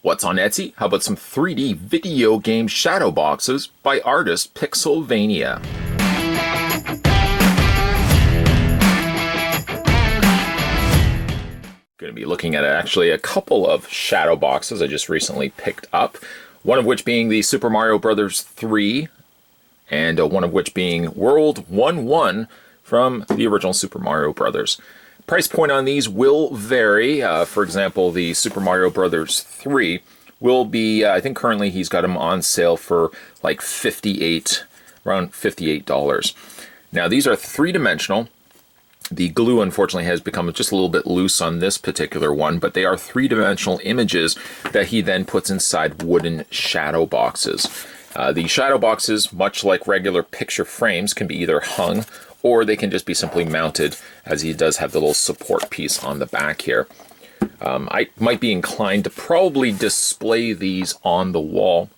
What's on Etsy? How about some 3D video game shadow boxes by Artist Pixelvania? Going to be looking at actually a couple of shadow boxes I just recently picked up. One of which being the Super Mario Bros. 3, and one of which being World 1-1 from the original Super Mario Bros. Price point on these will vary. For example, the Super Mario Bros. 3 will be, I think currently he's got them on sale for like around $58. Now these are three-dimensional. The glue, unfortunately, has become just a little bit loose on this particular one, but they are three-dimensional images that he then puts inside wooden shadow boxes. The shadow boxes, much like regular picture frames, can be either hung or they can just be simply mounted, as he does have the little support piece on the back here. I might be inclined to probably display these on the wall,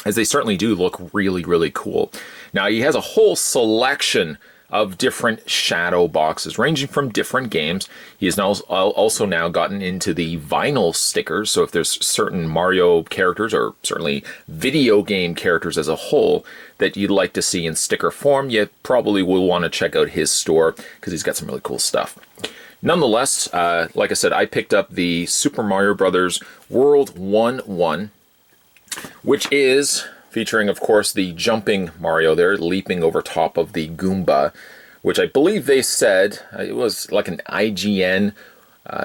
as they certainly do look really, really cool. Now, he has a whole selection of different shadow boxes ranging from different games. He has now also now gotten into the vinyl stickers, so if there's certain Mario characters or certainly video game characters as a whole that you'd like to see in sticker form, you probably will want to check out his store because he's got some really cool stuff. Nonetheless, like I said, I picked up the Super Mario Bros. World 1-1, which is featuring, of course, the jumping Mario there, leaping over top of the Goomba, which I believe they said it was like an IGN,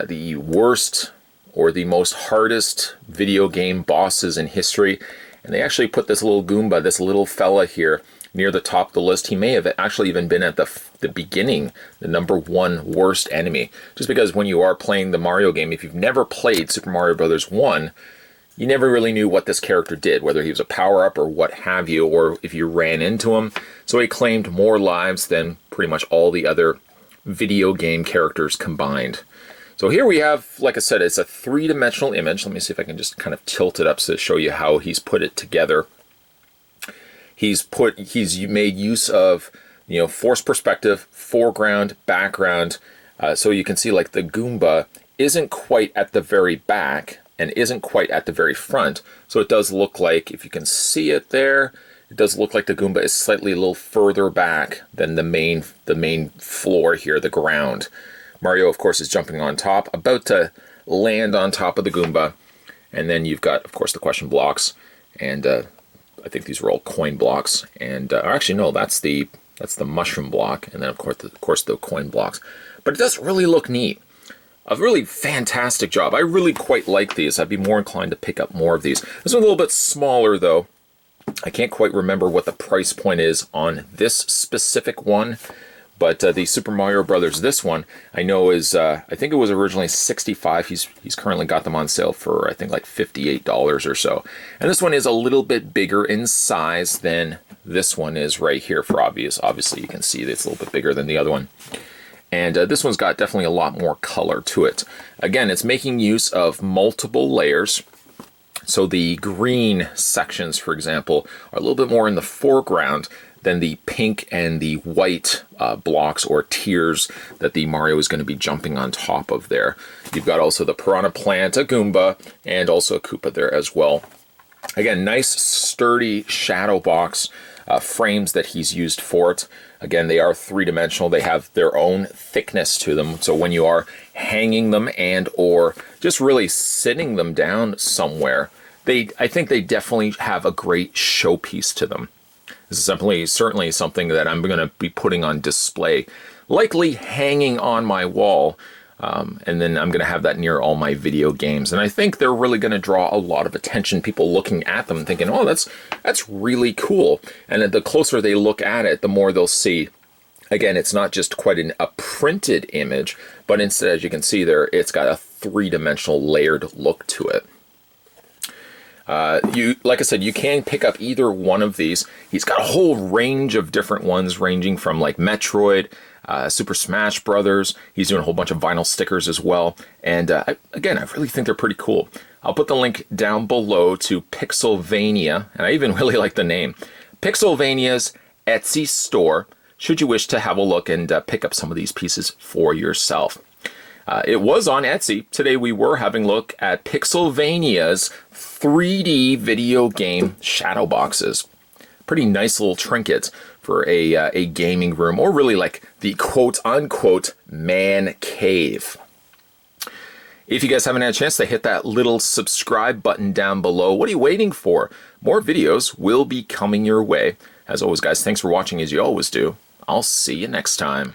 the worst or the most hardest video game bosses in history. And they actually put this little Goomba, this little fella here, near the top of the list. He may have actually even been at the beginning, the #1 worst enemy. Just because when you are playing the Mario game, if you've never played Super Mario Bros. 1, you never really knew what this character did, whether he was a power-up or what have you, or if you ran into him. So he claimed more lives than pretty much all the other video game characters combined. So here we have, like I said, it's a three-dimensional image. Let me see if I can just kind of tilt it up to show you how he's put it together. He's made use of, forced perspective, foreground, background. So you can see like the Goomba isn't quite at the very back and isn't quite at the very front. So it does look like, if you can see it there, it does look like the Goomba is slightly a little further back than the main floor here, the ground. Mario, of course, is jumping on top, about to land on top of the Goomba. And then you've got, of course, the question blocks. And I think these are all coin blocks. And actually, no, that's the mushroom block. And then, of course, the coin blocks. But it does really look neat. A really fantastic job. I really quite like these. I'd be more inclined to pick up more of these. This one's a little bit smaller, though. I can't quite remember what the price point is on this specific one. But the Super Mario Bros. This one, I know is, I think it was originally $65. He's currently got them on sale for, I think, like $58 or so. And this one is a little bit bigger in size than this one is right here for obviously, you can see that it's a little bit bigger than the other one. And this one's got definitely a lot more color to it. Again, it's making use of multiple layers. So the green sections, for example, are a little bit more in the foreground than the pink and the white blocks or tiers that the Mario is going to be jumping on top of there. You've got also the Piranha Plant, a Goomba, and also a Koopa there as well. Again, nice sturdy shadow box frames that he's used for it. Again, they are three-dimensional. They have their own thickness to them. So when you are hanging them and or just really sitting them down somewhere, I think they definitely have a great showpiece to them. This is certainly something that I'm going to be putting on display, likely hanging on my wall. And then I'm going to have that near all my video games. And I think they're really going to draw a lot of attention, people looking at them thinking, oh, that's really cool. And the closer they look at it, the more they'll see. Again, it's not just quite a printed image, but instead, as you can see there, it's got a three-dimensional layered look to it. Like I said, you can pick up either one of these. He's got a whole range of different ones, ranging from like Metroid, Super Smash Brothers. He's doing a whole bunch of vinyl stickers as well. And again, I really think they're pretty cool. I'll put the link down below to Pixelvania, and I even really like the name, Pixelvania's Etsy store, should you wish to have a look and pick up some of these pieces for yourself. It was on Etsy. Today we were having a look at Pixelvania's 3D video game shadow boxes. Pretty nice little trinket for a gaming room, or really like the quote-unquote man cave. If you guys haven't had a chance to hit that little subscribe button down below, what are you waiting for? More videos will be coming your way. As always, guys, thanks for watching as you always do. I'll see you next time.